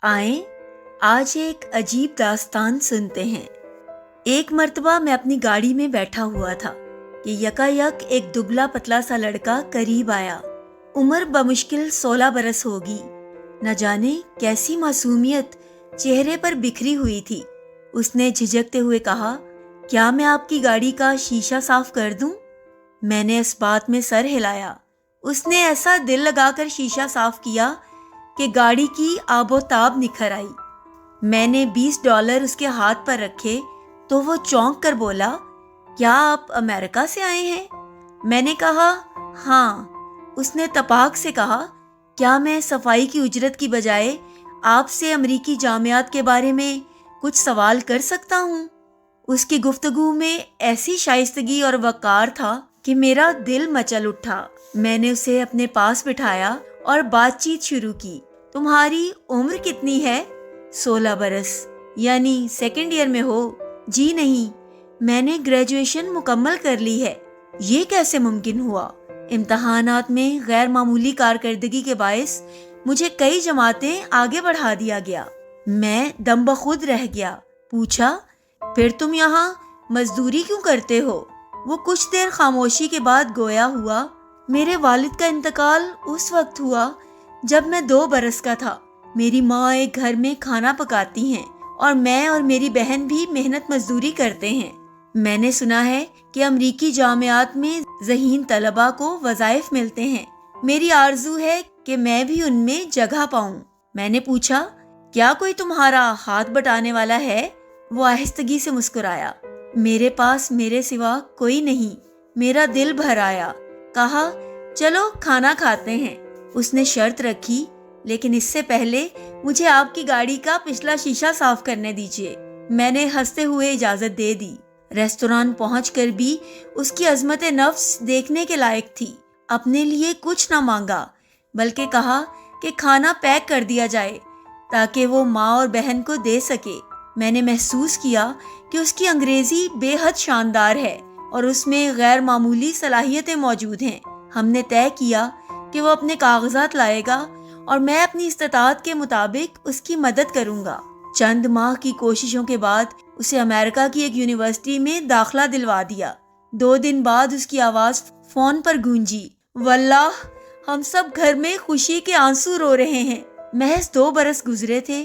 آئیں آج ایک عجیب داستان سنتے ہیں۔ ایک مرتبہ میں اپنی گاڑی میں بیٹھا ہوا تھا کہ یکایک ایک دبلا پتلا سا لڑکا قریب آیا۔ عمر بمشکل 16 برس ہوگی۔ نہ جانے کیسی معصومیت چہرے پر بکھری ہوئی تھی۔ اس نے جھجکتے ہوئے کہا، کیا میں آپ کی گاڑی کا شیشہ صاف کر دوں؟ میں نے اس بات میں سر ہلایا۔ اس نے ایسا دل لگا کر شیشہ صاف کیا کہ گاڑی کی آب و تاب نکھر آئی۔ میں نے $20 اس کے ہاتھ پر رکھے تو وہ چونک کر بولا، کیا آپ امریکہ سے آئے ہیں؟ میں نے کہا، ہاں۔ اس نے تپاک سے کہا، کیا میں صفائی کی اجرت کی بجائے آپ سے امریکی جامعات کے بارے میں کچھ سوال کر سکتا ہوں؟ اس کی گفتگو میں ایسی شائستگی اور وقار تھا کہ میرا دل مچل اٹھا۔ میں نے اسے اپنے پاس بٹھایا اور بات چیت شروع کی۔ تمہاری عمر کتنی ہے؟ 16 برس۔ یعنی سیکنڈ ایئر میں ہو؟ جی نہیں، میں نے گریجویشن مکمل کر لی ہے۔ یہ کیسے ممکن ہوا؟ امتحانات میں غیر معمولی کارکردگی کے باعث مجھے کئی جماعتیں آگے بڑھا دیا گیا۔ میں دم بخود رہ گیا۔ پوچھا، پھر تم یہاں مزدوری کیوں کرتے ہو؟ وہ کچھ دیر خاموشی کے بعد گویا ہوا، میرے والد کا انتقال اس وقت ہوا جب میں 2 برس کا تھا۔ میری ماں ایک گھر میں کھانا پکاتی ہیں اور میں اور میری بہن بھی محنت مزدوری کرتے ہیں۔ میں نے سنا ہے کہ امریکی جامعات میں ذہین طلباء کو وظائف ملتے ہیں۔ میری آرزو ہے کہ میں بھی ان میں جگہ پاؤں۔ میں نے پوچھا، کیا کوئی تمہارا ہاتھ بٹانے والا ہے؟ وہ آہستگی سے مسکرایا۔ میرے پاس میرے سوا کوئی نہیں۔ میرا دل بھر آیا۔ کہا، چلو کھانا کھاتے ہیں۔ اس نے شرط رکھی، لیکن اس سے پہلے مجھے آپ کی گاڑی کا پچھلا شیشہ صاف کرنے دیجیے۔ میں نے ہنستے ہوئے اجازت دے دی۔ ریستوران پہنچ کر بھی اس کی عظمت نفس دیکھنے کے لائق تھی۔ اپنے لیے کچھ نہ مانگا، بلکہ کہا کہ کھانا پیک کر دیا جائے تاکہ وہ ماں اور بہن کو دے سکے۔ میں نے محسوس کیا کہ اس کی انگریزی بے حد شاندار ہے اور اس میں غیر معمولی صلاحیتیں موجود ہیں۔ ہم نے طے کیا کہ وہ اپنے کاغذات لائے گا اور میں اپنی استطاعت کے مطابق اس کی مدد کروں گا۔ چند ماہ کی کوششوں کے بعد اسے امریکہ کی ایک یونیورسٹی میں داخلہ دلوا دیا۔ 2 دن بعد اس کی آواز فون پر گونجی، واللہ ہم سب گھر میں خوشی کے آنسو رو رہے ہیں۔ محض 2 برس گزرے تھے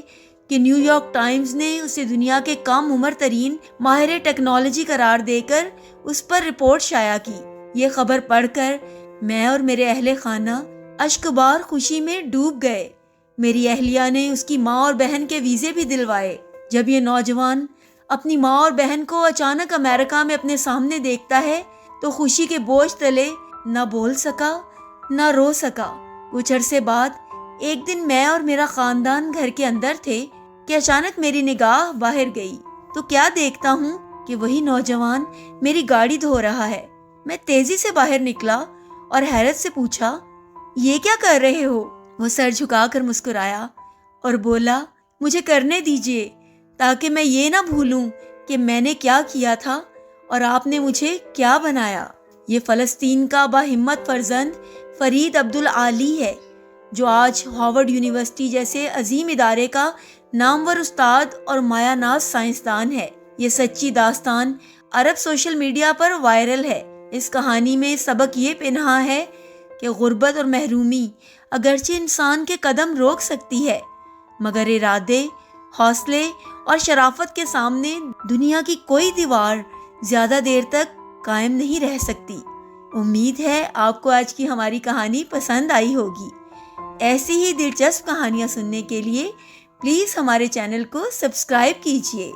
کہ نیو یارک ٹائمز نے اسے دنیا کے کم عمر ترین ماہر ٹیکنالوجی قرار دے کر اس پر رپورٹ شائع کی۔ یہ خبر پڑھ کر میں اور میرے اہل خانہ اشکبار خوشی میں ڈوب گئے۔ میری اہلیہ نے اس کی ماں اور بہن کے ویزے بھی دلوائے۔ جب یہ نوجوان اپنی ماں اور بہن کو اچانک امریکہ میں اپنے سامنے دیکھتا ہے تو خوشی کے بوجھ تلے نہ بول سکا نہ رو سکا۔ کچھ عرصے بعد ایک دن میں اور میرا خاندان گھر کے اندر تھے کہ اچانک میری نگاہ باہر گئی تو کیا دیکھتا ہوں کہ وہی نوجوان میری گاڑی دھو رہا ہے۔ میں تیزی سے باہر نکلا اور حیرت سے پوچھا، یہ کیا کر رہے ہو؟ وہ سر جھکا کر مسکرایا اور بولا، مجھے کرنے دیجیے تاکہ میں یہ نہ بھولوں کہ میں نے کیا کیا تھا اور آپ نے مجھے کیا بنایا۔ یہ فلسطین کا باہمت فرزند فرید عبدالعالی ہے، جو آج ہارورڈ یونیورسٹی جیسے عظیم ادارے کا نامور استاد اور مایہ ناز سائنسدان ہے۔ یہ سچی داستان عرب سوشل میڈیا پر وائرل ہے۔ اس کہانی میں سبق یہ پنہاں ہے کہ غربت اور محرومی اگرچہ انسان کے قدم روک سکتی ہے، مگر ارادے، حوصلے اور شرافت کے سامنے دنیا کی کوئی دیوار زیادہ دیر تک قائم نہیں رہ سکتی۔ امید ہے آپ کو آج کی ہماری کہانی پسند آئی ہوگی۔ ایسی ہی دلچسپ کہانیاں سننے کے لیے پلیز ہمارے چینل کو سبسکرائب کیجیے۔